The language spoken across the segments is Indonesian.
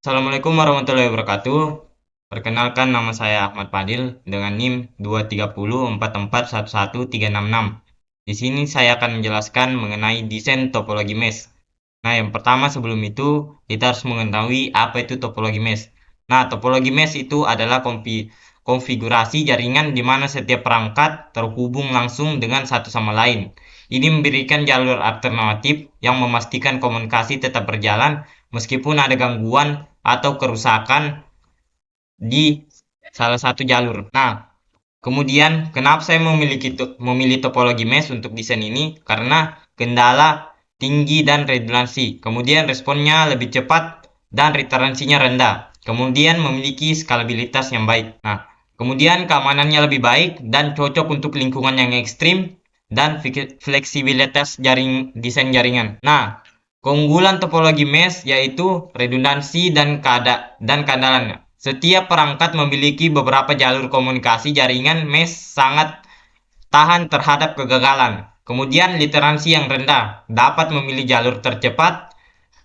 Assalamualaikum warahmatullahi wabarakatuh. Perkenalkan, nama saya Ahmad Fadil dengan NIM 230441136. Di sini saya akan menjelaskan mengenai desain topologi mesh. Nah, yang pertama sebelum itu kita harus mengetahui apa itu topologi mesh. Nah, topologi mesh itu adalah konfigurasi jaringan di mana setiap perangkat terhubung langsung dengan satu sama lain. Ini memberikan jalur alternatif yang memastikan komunikasi tetap berjalan meskipun ada gangguan atau kerusakan di salah satu jalur. Nah, kemudian kenapa saya memilih topologi mesh untuk desain ini? Karena kendala tinggi dan redundansi. Kemudian responnya lebih cepat dan retaransinya rendah. Kemudian memiliki skalabilitas yang baik. Nah, kemudian keamanannya lebih baik dan cocok untuk lingkungan yang ekstrim dan fleksibilitas desain jaringan. Nah, keunggulan topologi mesh yaitu redundansi dan keandalannya. Setiap perangkat memiliki beberapa jalur komunikasi jaringan mesh sangat tahan terhadap kegagalan. Kemudian literansi yang rendah dapat memilih jalur tercepat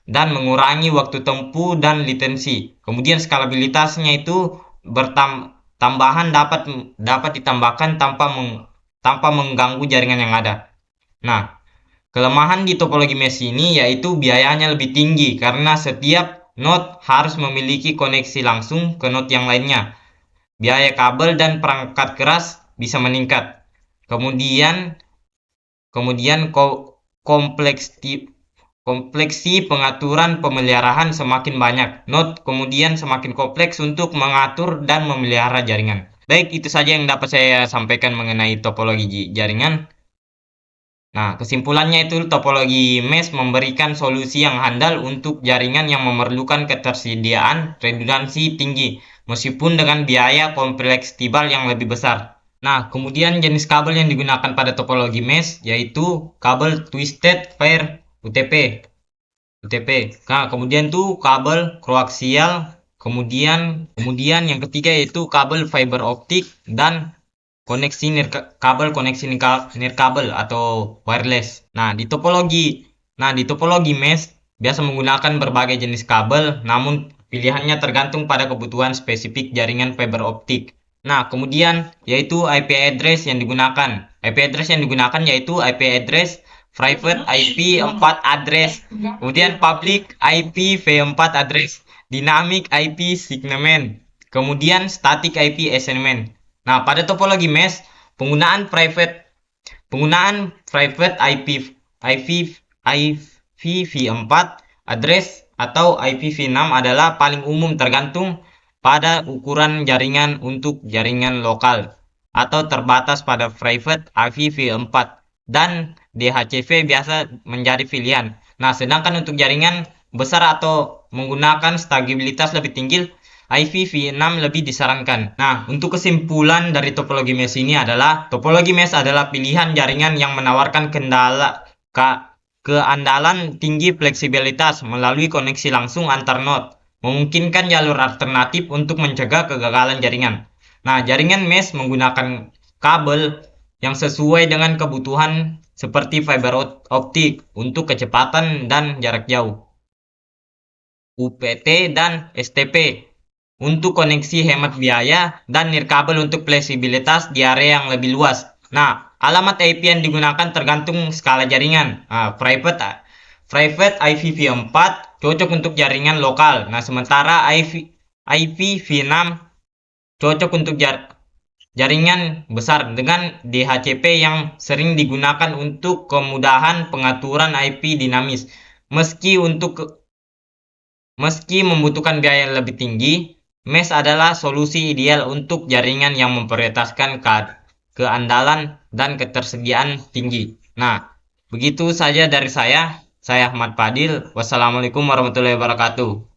dan mengurangi waktu tempuh dan latensi. Kemudian skalabilitasnya itu tambahan dapat ditambahkan tanpa mengganggu jaringan yang ada. Nah, kelemahan di topologi mesh ini yaitu biayanya lebih tinggi karena setiap node harus memiliki koneksi langsung ke node yang lainnya. Biaya kabel dan perangkat keras bisa meningkat. Kemudian kemudian kompleksi pengaturan pemeliharaan semakin banyak. Node kemudian semakin kompleks untuk mengatur dan memelihara jaringan. Baik, itu saja yang dapat saya sampaikan mengenai topologi jaringan. Nah, kesimpulannya itu topologi mesh memberikan solusi yang handal untuk jaringan yang memerlukan ketersediaan redundansi tinggi, meskipun dengan biaya kompleksitas yang lebih besar. Nah, kemudian jenis kabel yang digunakan pada topologi mesh yaitu kabel Twisted Pair UTP. Nah, kemudian tuh kabel koaksial, kemudian yang ketiga yaitu kabel fiber optik dan koneksi nirkabel atau wireless. Nah, di topologi mesh biasa menggunakan berbagai jenis kabel, namun pilihannya tergantung pada kebutuhan spesifik jaringan fiber optik. Nah, kemudian yaitu IP address yang digunakan. IP address yang digunakan yaitu IP address private IP 4 address, kemudian public IP V4 address, dynamic IP segment, kemudian static IP assignment. Nah, pada topologi mesh, penggunaan private IPv4 address atau IPv6 adalah paling umum tergantung pada ukuran jaringan untuk jaringan lokal atau terbatas pada private IPv4 dan DHCP biasa menjadi pilihan. Nah, sedangkan untuk jaringan besar atau menggunakan stabilitas lebih tinggi, IPv6 lebih disarankan. Nah, untuk kesimpulan dari topologi mesh ini adalah topologi mesh adalah pilihan jaringan yang menawarkan keandalan tinggi fleksibilitas melalui koneksi langsung antar node, memungkinkan jalur alternatif untuk mencegah kegagalan jaringan. Nah, jaringan mesh menggunakan kabel yang sesuai dengan kebutuhan seperti fiber optik untuk kecepatan dan jarak jauh, UPT dan STP untuk koneksi hemat biaya, dan nirkabel untuk fleksibilitas di area yang lebih luas. Nah, alamat IP yang digunakan tergantung skala jaringan. Nah, private IPv4 cocok untuk jaringan lokal. Nah, sementara IPv6 cocok untuk jaringan besar dengan DHCP yang sering digunakan untuk kemudahan pengaturan IP dinamis. Meski membutuhkan biaya yang lebih tinggi, mesh adalah solusi ideal untuk jaringan yang memprioritaskan keandalan dan ketersediaan tinggi. Nah, begitu saja dari saya. Saya Ahmad Fadil. Wassalamualaikum warahmatullahi wabarakatuh.